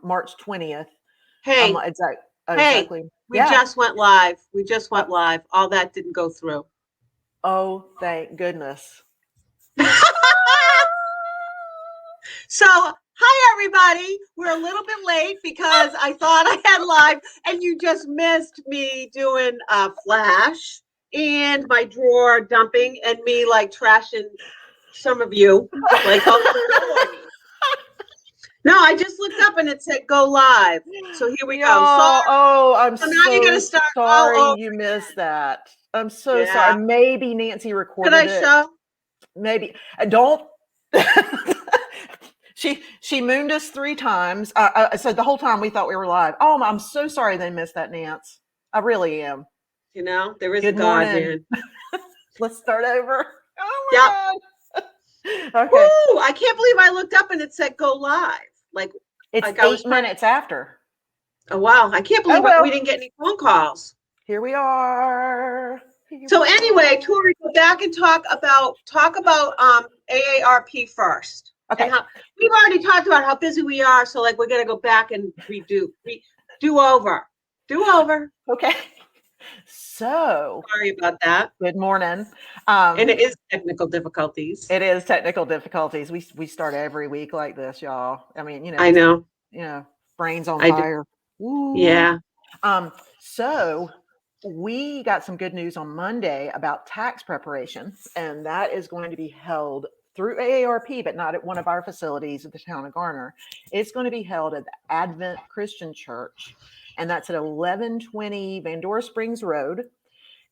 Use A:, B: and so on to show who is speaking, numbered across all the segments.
A: March 20th.
B: Hey,
A: Exactly.
B: we
A: Yeah.
B: just went live. We just
A: Uh,
B: went live. All that didn't go through.
A: oh, thank goodness.
B: So, hi everybody. We're a little bit late because I thought I had live and you just missed me doing a flash and my drawer dumping and me like trashing some of you. Like, oh, good morning. No, I just looked up and it said go live. So here we go. Sorry.
A: Y'all, I'm
B: So now you're
A: so
B: gonna start all
A: sorry
B: over.
A: you missed that. I'm so sorry.
B: Yeah.
A: Maybe Nancy
B: Could
A: recorded
B: I
A: it.
B: show?
A: Maybe. Don't. She mooned us 3 times. So the whole time we thought we were live. Oh, I'm so sorry they missed that, Nance. I really am.
B: You know, there is a
A: Good
B: God,
A: morning.
B: man.
A: Let's start over. Oh
B: Yep.
A: my God. Okay.
B: Woo! I can't believe I looked up and it said go live.
A: It's
B: Like I was
A: 8 minutes after.
B: oh wow, I can't
A: Oh
B: believe we
A: well.
B: didn't get any phone calls.
A: Here we are.
B: So anyway, Torrey, go back and talk about AARP first.
A: Okay.
B: And how we've already talked about how busy we are, so like we're gonna go back and do over.
A: Okay. So
B: Sorry about that.
A: good morning.
B: And it is technical difficulties.
A: It is technical difficulties. We start every week like this, y'all. I mean,
B: I know.
A: brains on
B: I do.
A: fire. Woo.
B: Yeah.
A: So we got some good news on Monday about tax preparation, and that is going to be held through AARP, but not at one of our facilities at the town of Garner. It's going to be held at the Advent Christian Church, and that's at 1120 Vandora Springs Road.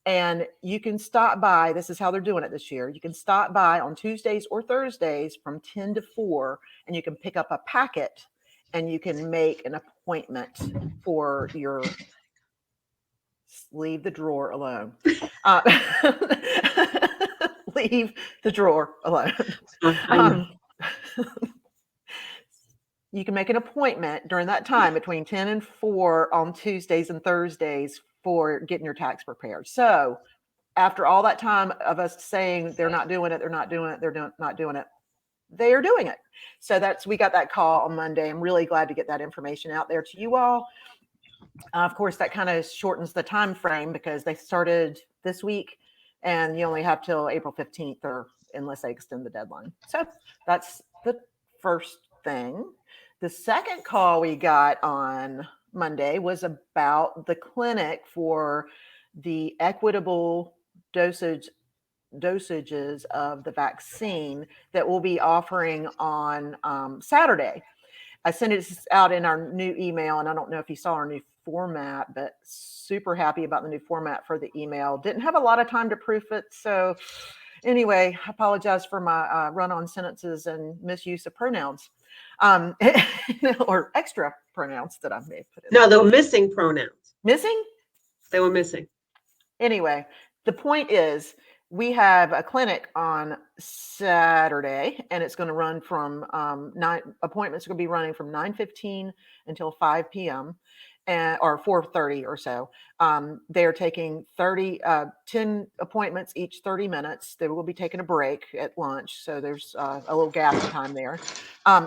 A: And you can stop by. This is how they're doing it this year. You can stop by on Tuesdays or Thursdays from 10 to 4, and you can pick up a packet and you can make an appointment for your leave the drawer alone. Leave the drawer alone.
B: I know.
A: You can make an appointment during that time between 10 and 4 on Tuesdays and Thursdays for getting your tax prepared. So after all that time of us saying they're not doing it, not doing it, they are doing it. So we got that call on Monday. I'm really glad to get that information out there to you all. Of course, that kind of shortens the time frame because they started this week and you only have till April 15th or unless they extend the deadline. So that's the first thing. The second call we got on Monday was about the clinic for the equitable dosages of the vaccine that we'll be offering on Saturday. I sent it out in our new email, and I don't know if you saw our new format, but super happy about the new format for the email. Didn't have a lot of time to proof it. So anyway, I apologize for my run-on sentences and misuse of pronouns or extra pronouns that I may have put in.
B: No, they were missing pronouns.
A: Missing?
B: They were missing.
A: Anyway, the point is we have a clinic on Saturday, and it's going to run from appointments are going to be running from 9:15 until 5 p.m. Or 4:30 or so. They're taking 10 appointments each 30 minutes. They will be taking a break at lunch, so there's a little gap in time there.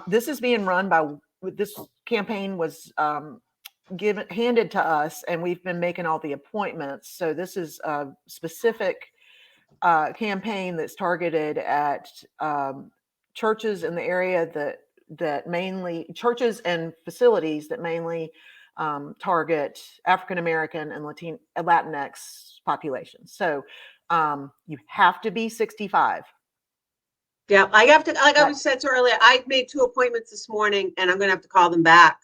A: This is being run by. This campaign was handed to us, and we've been making all the appointments. So this is a specific campaign that's targeted at churches in the area that mainly churches and facilities that mainly target African American and Latinx populations. So you have to be 65.
B: Yeah, I have to, like I said earlier, I made 2 appointments this morning and I'm going to have to call them back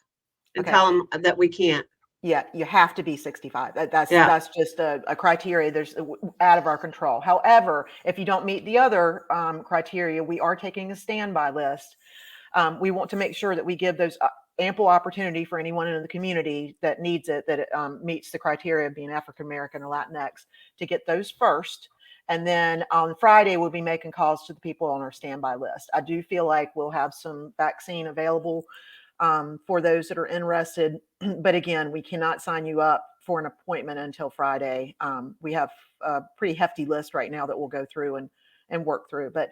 B: and tell them that we can't.
A: Yeah, you have to be 65. That's just a criteria. There's out of our control. However, if you don't meet the other criteria, we are taking a standby list. We want to make sure that we give those ample opportunity for anyone in the community that needs it, that it meets the criteria of being African American or Latinx, to get those first. And then on Friday, we'll be making calls to the people on our standby list. I do feel like we'll have some vaccine available for those that are interested. But again, we cannot sign you up for an appointment until Friday. We have a pretty hefty list right now that we'll go through and and work through. But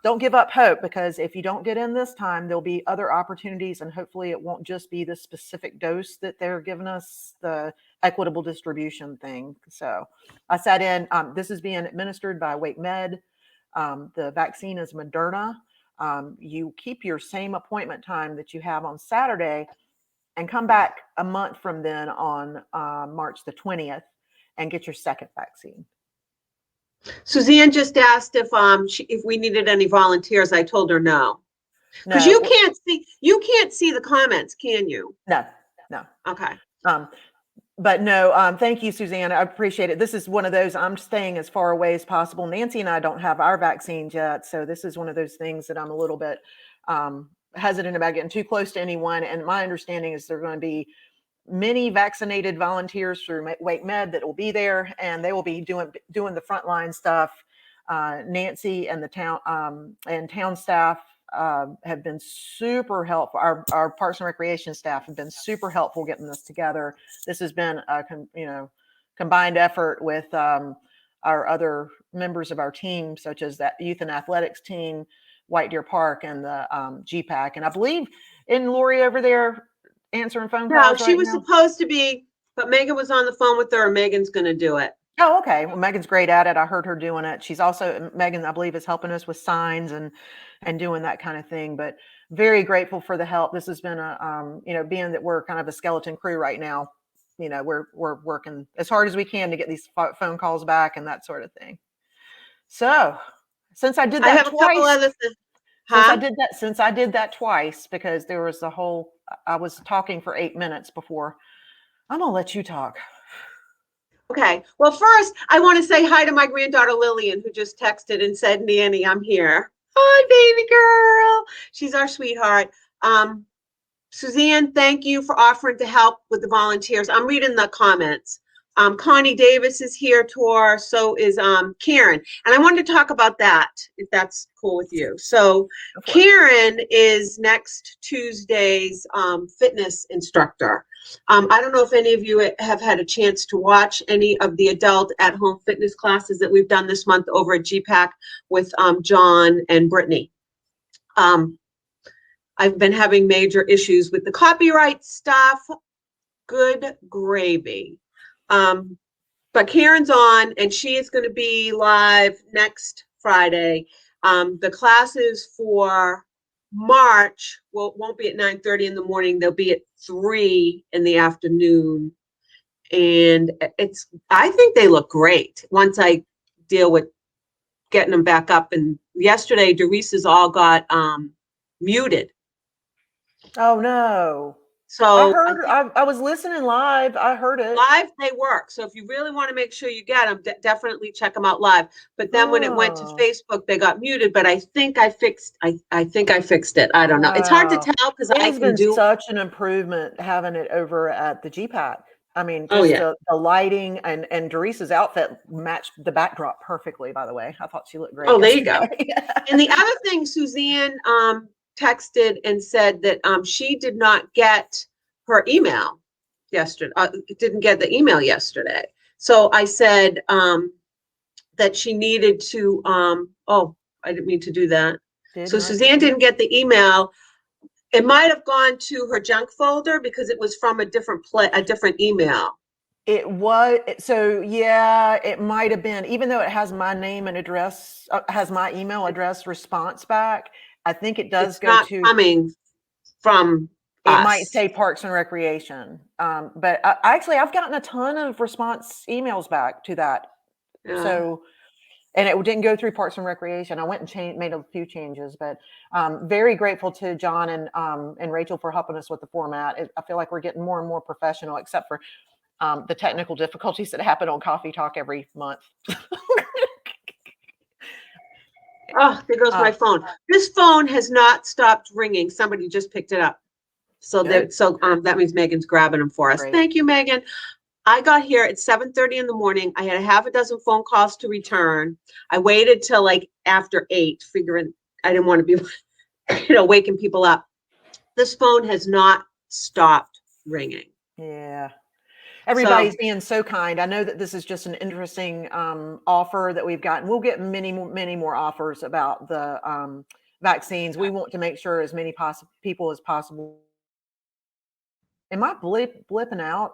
A: don't give up hope, because if you don't get in this time, there'll be other opportunities, and hopefully it won't just be the specific dose that they're giving us, the equitable distribution thing. So I sat in, this is being administered by Wake Med. The vaccine is Moderna. You keep your same appointment time that you have on Saturday and come back a month from then on March the 20th and get your second vaccine.
B: Suzanne just asked if we needed any volunteers. I told her no. Because
A: No,
B: you can't see the comments, can you?
A: no.
B: Okay.
A: But no, thank you, Suzanne. I appreciate it. This is one of those, I'm staying as far away as possible. Nancy and I don't have our vaccines yet. So this is one of those things that I'm a little bit hesitant about getting too close to anyone. And my understanding is there are going to be many vaccinated volunteers through Wake Med that will be there, and they will be doing the frontline stuff. Nancy and the town staff have been super helpful. Our Parks and Recreation staff have been super helpful getting this together. This has been a combined effort with our other members of our team, such as that youth and athletics team, White Deer Park, and the GPAC. And I believe, in Lori over there answering phone calls?
B: No, she was supposed to be, but Megan was on the phone with her, and Megan's going to do it.
A: Oh, okay. Well, Megan's great at it. I heard her doing it. She's also, Megan, I believe, is helping us with signs and doing that kind of thing. But very grateful for the help. This has been a, being that we're kind of a skeleton crew right now, we're working as hard as we can to get these phone calls back and that sort of thing. So since I did that,
B: I have
A: twice,
B: a couple other things.
A: Since I did that twice, because there was the whole, I was talking for 8 minutes before. I'm gonna let you talk.
B: Okay. Well, first, I want to say hi to my granddaughter Lillian, who just texted and said, "Nanny, I'm here." Hi, baby girl. She's our sweetheart. Suzanne, thank you for offering to help with the volunteers. I'm reading the comments. Connie Davis is here, Tor. So is Karen. And I wanted to talk about that, if that's cool with you. So Karen is next Tuesday's fitness instructor. I don't know if any of you have had a chance to watch any of the adult at-home fitness classes that we've done this month over at GPAC with John and Brittany. I've been having major issues with the copyright stuff. Good gravy. But Karen's on, and she is going to be live next Friday. The classes for March won't be at 9:30 in the morning. They'll be at 3 in the afternoon. And I think they look great once I deal with getting them back up. And yesterday, Doris's all got muted.
A: Oh, no.
B: So
A: I was listening live. I heard it.
B: Live, they work. So if you really want to make sure you get them, definitely check them out live. But then when it went to Facebook, they got muted. But I think I fixed it. I don't know. It's hard to tell because I can do
A: such an improvement having it over at the GPAC. I mean, the lighting and Doris's outfit matched the backdrop perfectly, by the way. I thought she looked great.
B: Oh, there you go. And the other thing, Suzanne texted and said that she did not get her email yesterday. Didn't get the email yesterday. So I said that she needed to. I didn't mean to do that. Suzanne didn't get the email. It might have gone to her junk folder because it was from a different email.
A: It was, so yeah, it might have been, even though it has my name and address, has my email address response back. I think it does go to
B: coming from us.
A: It might say Parks and Recreation. But actually I've gotten a ton of response emails back to that. Yeah. So, and it didn't go through Parks and Recreation. I went and made a few changes, but very grateful to John and Rachel for helping us with the format. I feel like we're getting more and more professional, except for the technical difficulties that happen on Coffee Talk every month.
B: Oh, there goes my phone. This phone has not stopped ringing. Somebody just picked it up. So that means Megan's grabbing them for us. Great. Thank you, Megan. I got here at 7:30 in the morning. I had a half a dozen phone calls to return. I waited till like after 8, figuring I didn't want to be, waking people up. This phone has not stopped ringing.
A: Yeah. Everybody's being so kind. I know that this is just an interesting offer that we've gotten. We'll get many more offers about the vaccines. We want to make sure as many people as possible. Am I blipping out?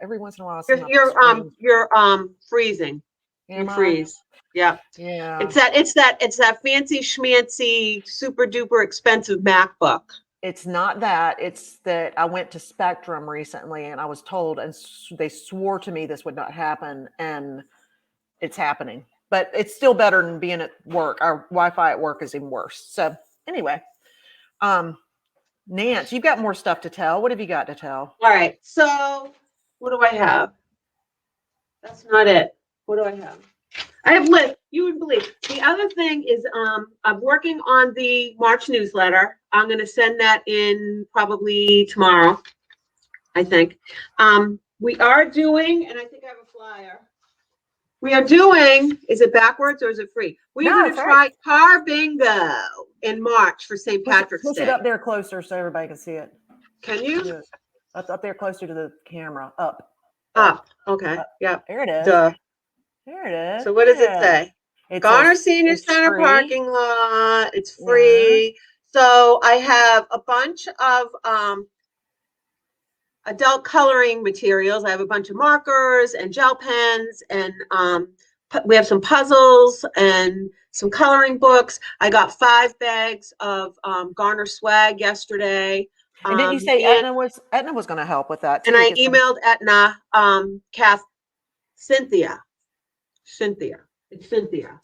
A: Every once in a while I see
B: you're freezing. You freeze. Yeah.
A: Yeah.
B: It's that fancy schmancy super duper expensive MacBook.
A: It's not that. It's that I went to Spectrum recently and I was told, and they swore to me this would not happen, and it's happening. But it's still better than being at work. Our Wi-Fi at work is even worse. So anyway, Nance, you've got more stuff to tell. What have you got to tell?
B: All right. So what do I have? That's not it. What do I have? I have lists. You would believe. The other thing is I'm working on the March newsletter. I'm going to send that in probably tomorrow, I think. We are doing, and I think I have a flyer. We are doing, is it backwards or is it free? We are going to try car bingo in March for St. Patrick's Day.
A: Push it up there closer so everybody can see it.
B: Can you?
A: Up there closer to the camera. Up.
B: Okay. Yeah.
A: There it is.
B: Duh.
A: There it is.
B: So what does it say? Garner Senior Center parking lot. It's free. Yeah. So I have a bunch of adult coloring materials. I have a bunch of markers and gel pens, and we have some puzzles and some coloring books. I got 5 bags of Garner swag yesterday.
A: And didn't you say Etna was going to help with that too?
B: And I emailed Etna, Cynthia. It's Cynthia.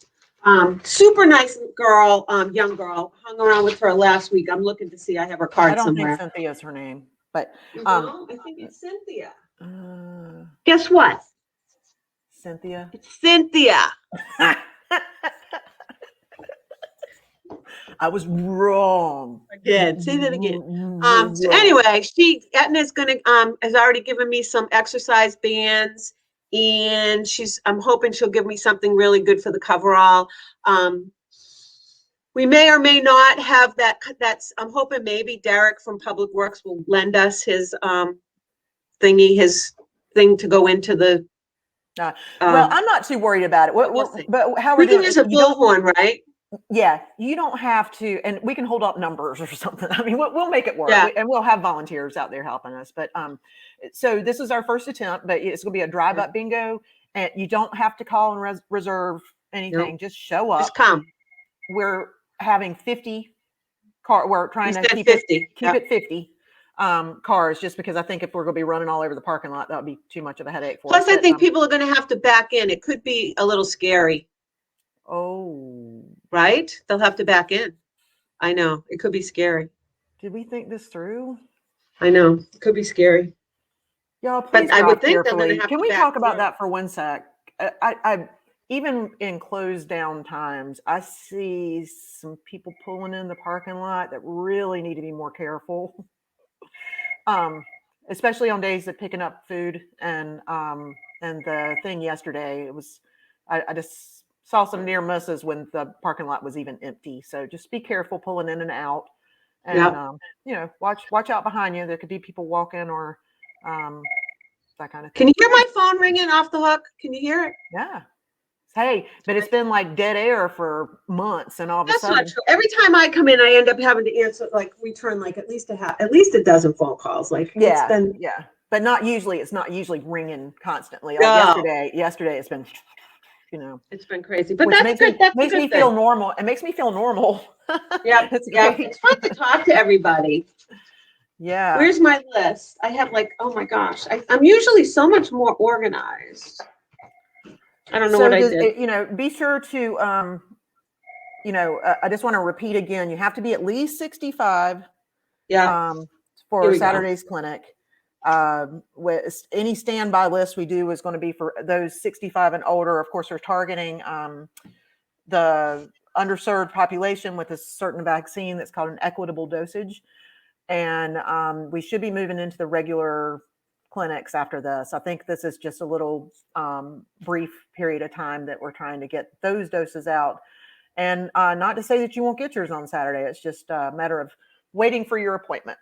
B: Super nice girl, young girl. Hung around with her last week. I'm looking to see. I have her card somewhere.
A: I don't think Cynthia's her name, but
B: I think it's Cynthia. Guess what?
A: Cynthia.
B: It's Cynthia.
A: I was wrong.
B: Again. Say that again. So anyway, Etna's has already given me some exercise bands. And I'm hoping she'll give me something really good for the coverall. We may or may not have that. I'm hoping maybe Derek from Public Works will lend us his thing to go into the.
A: Well, I'm not too worried about it. But how
B: we can use a bullhorn, right?
A: Yeah, you don't have to, and we can hold up numbers or something. I mean, we'll make it work, and we'll have volunteers out there helping us. But so this is our first attempt, but it's going to be a drive-up bingo, and you don't have to call and reserve anything. Nope. Just show up.
B: Just come.
A: We're having 50 cars. We're trying to keep
B: 50.
A: Keep it 50 cars, just because I think if we're going to be running all over the parking lot, that would be too much of a headache for us.
B: Plus, I think people are going to have to back in. It could be a little scary.
A: Oh.
B: Right? They'll have to back in. I know. It could be scary.
A: Did we think this through?
B: I know. It could be scary.
A: Y'all, please.
B: But I would think they're going to have
A: Can we talk about that for 1 sec? I even in closed down times, I see some people pulling in the parking lot that really need to be more careful. Especially on days that picking up food, and the thing yesterday, it was I just saw some near misses when the parking lot was even empty. So just be careful pulling in and out, and watch out behind you. There could be people walking or that kind of thing.
B: Can you hear my phone ringing off the hook? Can you hear it?
A: Yeah. Hey, but it's been like dead air for months, and all of a sudden.
B: That's not true. Every time I come in, I end up having to answer, return at least a dozen phone calls.
A: But not usually. It's not usually ringing constantly. Yesterday it's been.
B: It's been crazy, but that's good. That
A: makes me feel normal. It makes me feel normal.
B: Yeah, it's fun to talk to everybody.
A: Yeah.
B: Where's my list? I have oh my gosh, I'm usually so much more organized. I don't know what I did.
A: Be sure to, I just want to repeat again. You have to be at least 65.
B: Yeah.
A: For Saturday's clinic. With any standby list we do is going to be for those 65 and older. Of course, we're targeting the underserved population with a certain vaccine that's called an equitable dosage. And we should be moving into the regular clinics after this. I think this is just a little brief period of time that we're trying to get those doses out. And not to say that you won't get yours on Saturday. It's just a matter of waiting for your appointment.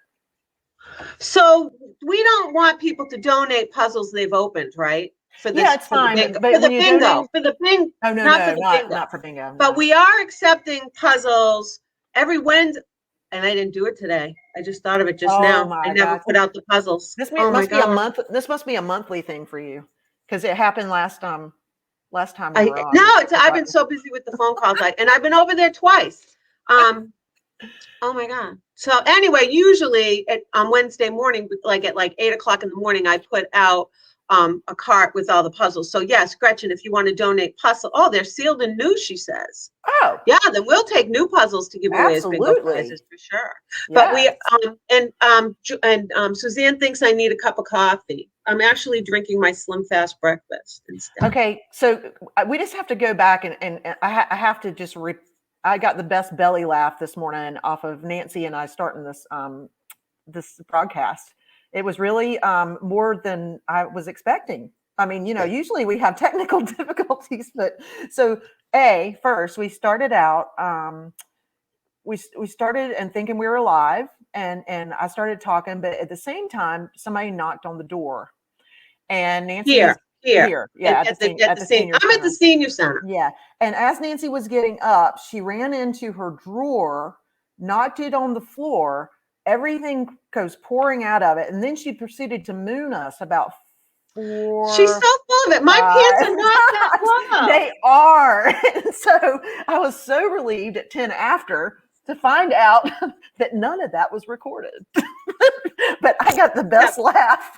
B: So we don't want people to donate puzzles they've opened, right? For this,
A: Yeah, it's
B: for the
A: fine,
B: bingo,
A: but when you donate,
B: for the bingo,
A: oh no,
B: not for
A: no,
B: the
A: not
B: bingo.
A: for bingo.
B: But
A: No.
B: we are accepting puzzles every Wednesday, and I didn't do it today. I just thought of it just
A: Oh
B: now. I
A: my
B: never
A: gosh,
B: put out the puzzles.
A: this
B: Oh my
A: must be a
B: God.
A: month. This must be a monthly thing for you, because it happened last time you
B: I
A: were on.
B: no,
A: You
B: I've
A: forgot.
B: been so busy with the phone calls, and I've been over there twice. Oh my God. So anyway, usually on Wednesday morning, like at like 8 o'clock in the morning, I put out a cart with all the puzzles. So yes, Gretchen, if you want to donate puzzle, oh, they're sealed and new, she says.
A: Oh,
B: Yeah, then we'll take new puzzles to give away as bingo
A: absolutely.
B: prizes for sure. But we
A: Yes.
B: Suzanne thinks I need a cup of coffee. I'm actually drinking my Slim Fast breakfast instead.
A: Okay, so we just have to go back and I have to just I got the best belly laugh this morning off of Nancy and I starting this broadcast. It was really more than I was expecting. I mean, usually we have technical difficulties, but so first we started out we started and thinking we were live, and I started talking, but at the same time somebody knocked on the door, and Nancy was
B: Here,
A: here, yeah,
B: at the senior.
A: senior
B: I'm at the
A: center.
B: senior center.
A: Yeah. And as Nancy was getting up, she ran into her drawer, knocked it on the floor. Everything goes pouring out of it. And then she proceeded to moon us about
B: She's so
A: 4,
B: full of it. My
A: 5
B: pants are not that
A: times.
B: low.
A: They are. And so I was so relieved at 10 after to find out that none of that was recorded. But I got the best laugh.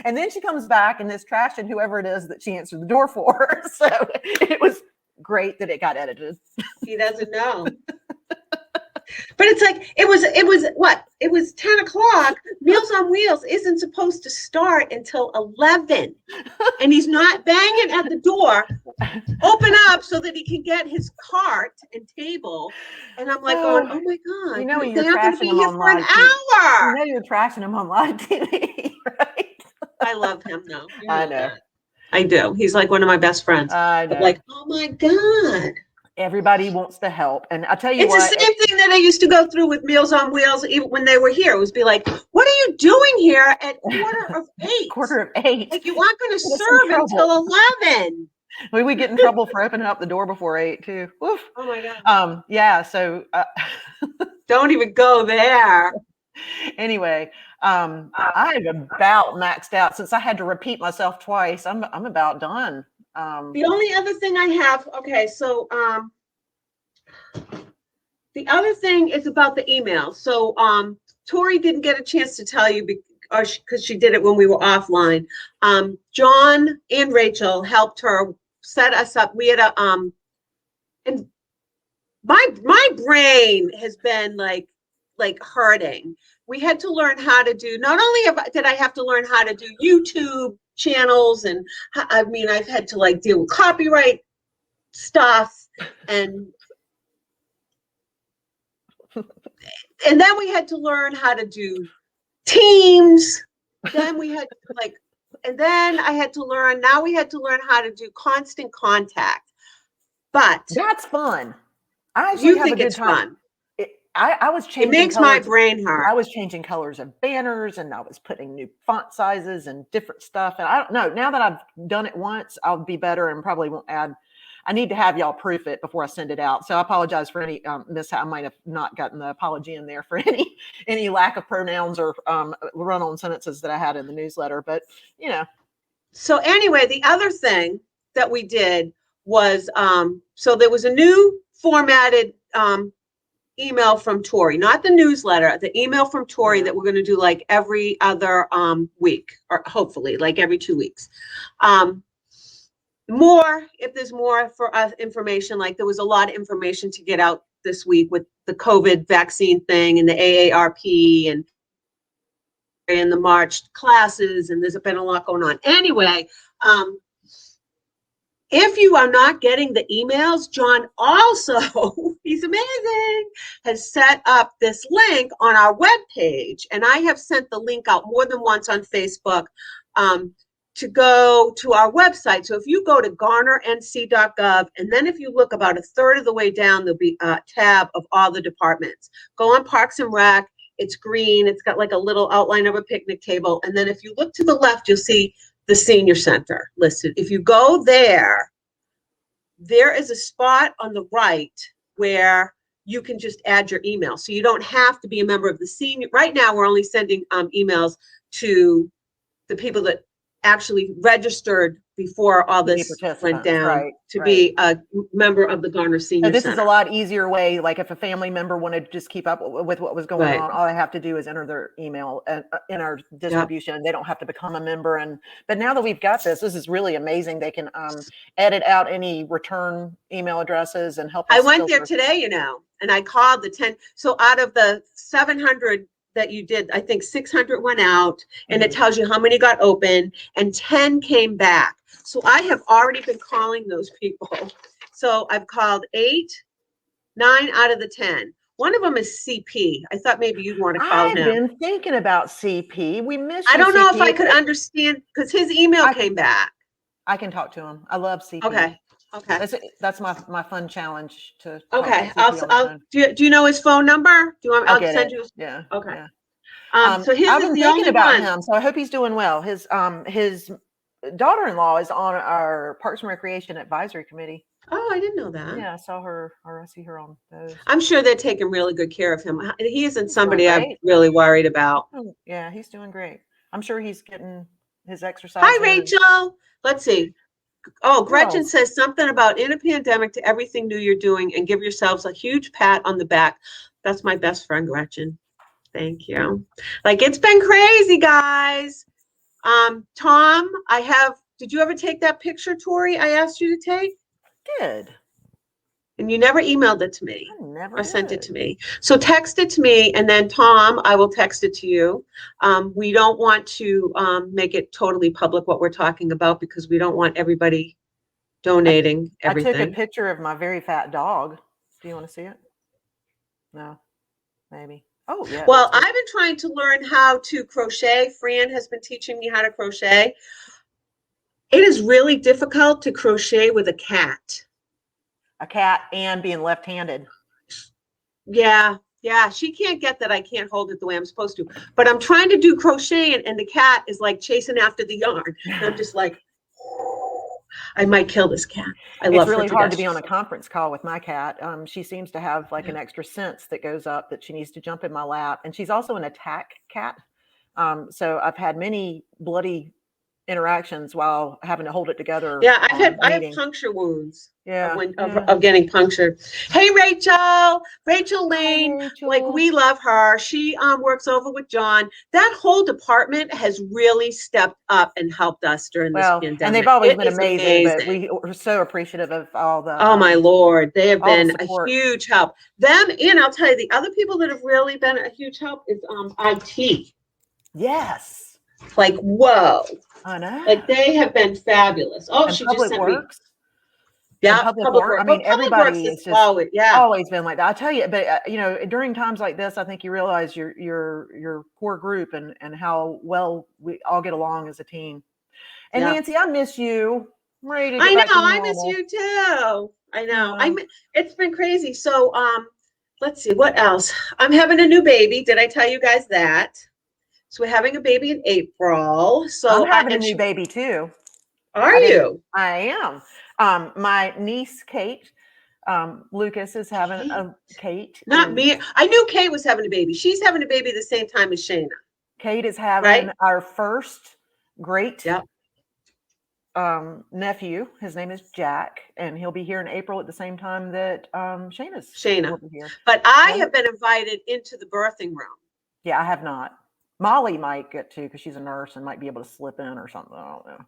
A: And then she comes back and is trashing whoever it is that she answered the door for. So it was great that it got edited.
B: He doesn't know. But it's like it was what? It was 10 o'clock. Meals on Wheels isn't supposed to start until 11. And he's not banging at the door. Open up so that he can get his cart and table. And I'm like going, oh my God,
A: You're
B: they're not going to
A: trashing
B: be
A: him
B: here
A: on
B: for an
A: live TV.
B: hour.
A: You're trashing him on live TV, right?
B: I love him though.
A: I know.
B: I do. He's like one of my best friends.
A: I know.
B: But like, oh my God.
A: Everybody wants to help. And I tell you
B: It's
A: what.
B: the same thing that I used to go through with Meals on Wheels, even when they were here. It was be like, what are you doing here at 8:15?
A: 8:15.
B: Like you aren't going to serve until 11.
A: We get in trouble for opening up the door before 8 too. Oof.
B: Oh my God.
A: Yeah. So
B: don't even go there.
A: Anyway, I'm about maxed out since I had to repeat myself twice. I'm about done.
B: The only other thing I have, okay, so the other thing is about the email. So Torrey didn't get a chance to tell you because she did it when we were offline. John and Rachel helped her set us up. We had and my brain has been like hurting. We had to learn how to do, not only did I have to learn how to do YouTube channels, and I mean, I've had to like deal with copyright stuff and then we had to learn how to do Teams. Then we had to and then I had to learn, now we had to learn how to do Constant Contact. But
A: that's fun. I
B: actually have a good time.
A: I was changing.
B: It makes my brain hurt.
A: I was changing colors of banners, and I was putting new font sizes and different stuff. And I don't know. Now that I've done it once, I'll be better and probably won't add. I need to have y'all proof it before I send it out. So I apologize for any mishap. I might have not gotten the apology in there for any lack of pronouns or run-on sentences that I had in the newsletter. But
B: So anyway, the other thing that we did was so there was a new formatted email from Torrey, not the newsletter, the email from Torrey that we're going to do like every other week, or hopefully like every 2 weeks. More, if there's more for us information, like there was a lot of information to get out this week with the COVID vaccine thing and the AARP and the March classes, and there's been a lot going on. Anyway, if you are not getting the emails, John also, he's amazing, has set up this link on our webpage. And I have sent the link out more than once on Facebook to go to our website. So if you go to garnernc.gov, and then if you look about a third of the way down, there'll be a tab of all the departments. Go on Parks and Rec. It's green. It's got like a little outline of a picnic table. And then if you look to the left, you'll see the senior center listed. If you go there, there is a spot on the right where you can just add your email. So you don't have to be a member of the senior. Right now, we're only sending emails to the people that actually registered before all
A: To be
B: this went
A: participants,
B: down
A: right,
B: to
A: right.
B: be a member of the Garner
A: So
B: Senior
A: this is a
B: Center.
A: lot easier way, like if a family member wanted to just keep up with what was going
B: Right.
A: on, all I have to do is enter their email in our distribution. They don't have to become a member. But now that we've got this is really amazing. They can edit out any return email addresses and help us
B: I went there
A: filter.
B: today, and I called the 10. So out of the 700 that you did, I think 600 went out, and it tells you how many got open, and 10 came back. So I have already been calling those people. So I've called 9 out of the 10. One of them is CP. I thought maybe you'd want to call
A: I've
B: him.
A: been thinking about CP. We missed
B: I
A: you,
B: don't know if
A: CP.
B: I could understand because his email came back.
A: I can talk to him. I love CP.
B: Okay.
A: That's my fun challenge to
B: Okay.
A: talk to CP on the phone.
B: Do you know his phone number? Do you want?
A: I'll
B: I'll
A: get
B: send
A: it.
B: you.
A: Yeah.
B: Okay.
A: Yeah.
B: So his
A: I've
B: is
A: been
B: the
A: thinking
B: only
A: about
B: one.
A: him, so I hope he's doing well. His daughter-in-law is on our Parks and Recreation Advisory Committee.
B: Oh, I didn't know that.
A: Yeah, I saw her, or I see her on those.
B: I'm sure they're taking really good care of him. He isn't
A: He's
B: somebody
A: doing
B: I'm
A: great.
B: really worried about.
A: Yeah, he's doing great. I'm sure he's getting his exercise.
B: Hi,
A: in.
B: Rachel. Let's see. Oh, Gretchen
A: else?
B: says something about in a pandemic to everything new you're doing and give yourselves a huge pat on the back. That's my best friend, Gretchen. Thank you. Like, it's been crazy, guys. Tom, did you ever take that picture, Torrey, I asked you to take?
A: Did.
B: And you never emailed it to me.
A: I never
B: Or sent it
A: would.
B: to me. So text it to me, and then Tom, I will text it to you. We don't want to make it totally public what we're talking about because we don't want everybody donating everything.
A: I took a picture of my very fat dog. Do you want to see it? No, maybe. Oh, yeah.
B: Well, I've been trying to learn how to crochet. Fran has been teaching me how to crochet. It is really difficult to crochet with a cat.
A: A cat and being left-handed.
B: Yeah, she can't get that I can't hold it the way I'm supposed to. But I'm trying to do crochet, and the cat is like chasing after the yarn. And I'm just like, I might kill this cat.
A: It's really hard to be on a conference call with my cat. She seems to have like an extra sense that goes up that she needs to jump in my lap. And she's also an attack cat. So I've had many bloody interactions while having to hold it together.
B: Yeah, I have puncture wounds.
A: Yeah,
B: of getting punctured. Hey, Rachel Lane,
A: Hi, Rachel.
B: like we love her. She works over with John. That whole department has really stepped up and helped us during this pandemic.
A: And they've always been amazing, but we are so appreciative of all the.
B: Oh my Lord, they have been a
A: support.
B: huge help. Them, and I'll tell you, the other people that have really been a huge help is IT.
A: Yes.
B: Like, whoa.
A: I know.
B: Like, they have been fabulous. Oh,
A: and
B: she
A: Public
B: just sent
A: Works.
B: me. Yeah,
A: Public Works. I mean, everybody is just always been like that. I tell you, but during times like this, I think you realize your core group and how well we all get along as a team. And Nancy, I miss you. I'm ready to get back to normal.
B: I miss you too. I know. It's been crazy. So, let's see what else. I'm having a new baby. Did I tell you guys that? So we're having a baby in April. So
A: I'm having a new baby too.
B: Are you?
A: I am. My niece Kate, Lucas is having a Kate.
B: Not me. I knew Kate was having a baby. She's having a baby the same time as Shana.
A: Kate is having our first great nephew. His name is Jack, and he'll be here in April at the same time that Shana will be here.
B: But I have been invited into the birthing room.
A: Yeah, I have not. Molly might get to because she's a nurse and might be able to slip in or something. I don't know.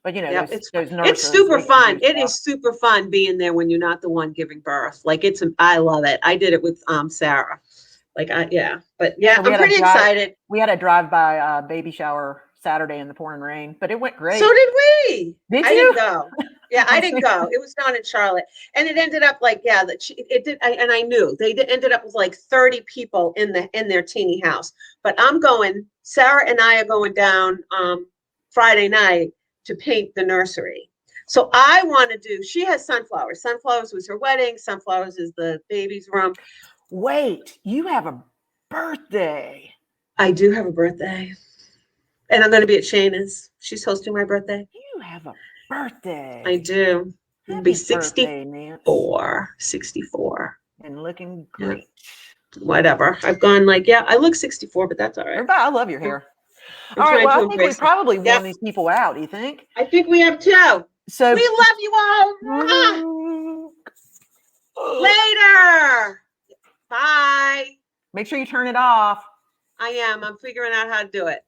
A: But those nurses,
B: it's super fun. It is super fun being there when you're not the one giving birth. Like I love it. I did it with Sarah. But I'm pretty excited.
A: We had a drive-by baby shower Saturday in the pouring rain, but it went great.
B: So did we.
A: Did
B: I
A: you?
B: didn't go. Yeah, I didn't go. It was down in Charlotte, and it ended up like it did. And I knew ended up with like 30 people in their teeny house. But I'm going. Sarah and I are going down Friday night to paint the nursery. So I want to do. She has sunflowers. Sunflowers was her wedding. Sunflowers is the baby's room.
A: Wait, you have a birthday.
B: I do have a birthday. And I'm going to be at Shana's. She's hosting my birthday.
A: You have a birthday.
B: I do. I'll
A: Happy
B: be
A: birthday, Nance.
B: 64.
A: And looking
B: Yeah.
A: great.
B: Whatever. I've gone like, yeah, I look 64, but that's all right.
A: Everybody, I love your hair.
B: I'm
A: All right.
B: trying
A: Well,
B: to
A: I think we
B: embrace it.
A: probably won
B: Yep.
A: these people out. Do you think?
B: I think we have two.
A: So
B: We love you all. Later. Bye.
A: make sure you turn it off.
B: I am. I'm figuring out how to do it.